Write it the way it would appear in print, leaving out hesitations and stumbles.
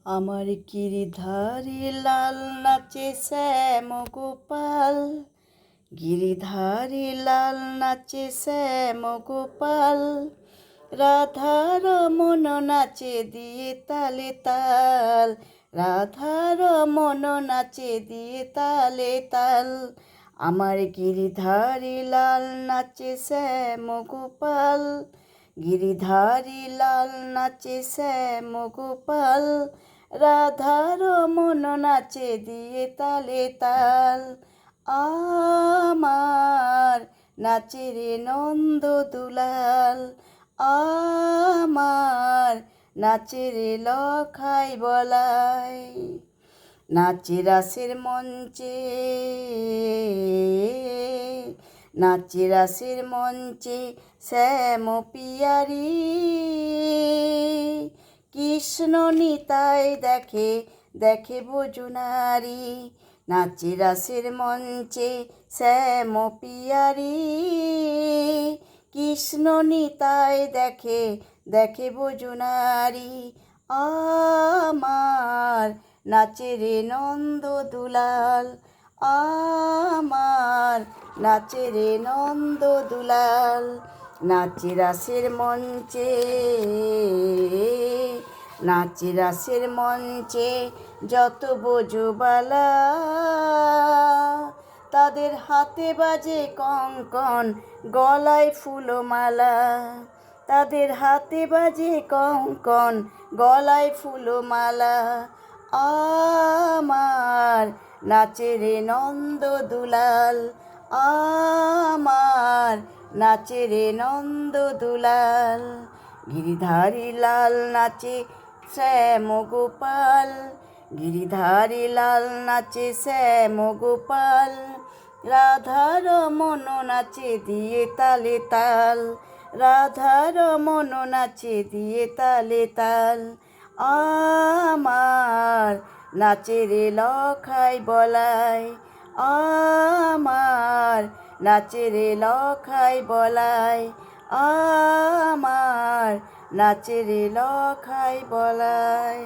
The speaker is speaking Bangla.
আমার গিরিধারী লাল নাচে শ্যাম গোপাল, গিরিধারী লাল নাচে শ্যাম গোপাল, রাধা রমন নাচে দিয়ে তালে তাল, রাধা রমন নাচে দিয়ে তালে তাল। আমার গিরিধারী লাল নাচে শ্যাম গোপাল, গিরিধারী লাল নাচে শ্যাম গোপাল, রাধা রমন নাচে দিয়ে তালে তাল। আমার নাচে রে নন্দ দুলাল, আমার নাচে রে লখাই বলাই। নাচে রাসের মঞ্চে, নাচে রাসের মঞ্চে শ্যাম পিয়ারি, কৃষ্ণ নিতাই দেখে দেখে বজুনারি। নাচে রাসের মঞ্চে শ্যাম পিয়ারি, কৃষ্ণ নিতাই দেখে দেখে বজুনারি। আমার নাচে রে নন্দ দুলাল, আমার নাচে রে নন্দ দুলাল। নাচে রাসের মঞ্চে, নাচে রাসের মঞ্চে যত বজুবালা, তাদের হাতে বাজে কঙ্কন গলায় ফুলমালা, তাদের হাতে বাজে কঙ্কন গলায় ফুলমালা। আমার নাচে রে নন্দ দুলাল, আমার নাচে রে নন্দ দুলাল। গিরিধারী লাল নাচে শ্যাম গোপাল, গিরিধারী লাল নাচে শ্যাম গোপাল, রাধা রমন নাচে দিয়ে তালে তাল, রাধা রমন নাচে দিয়ে তালে তাল। আমার নাচে রে লখাই বলাই, আমার নাচে রে লখাই বলাই, আমার নাচে রে লখাই বলাই।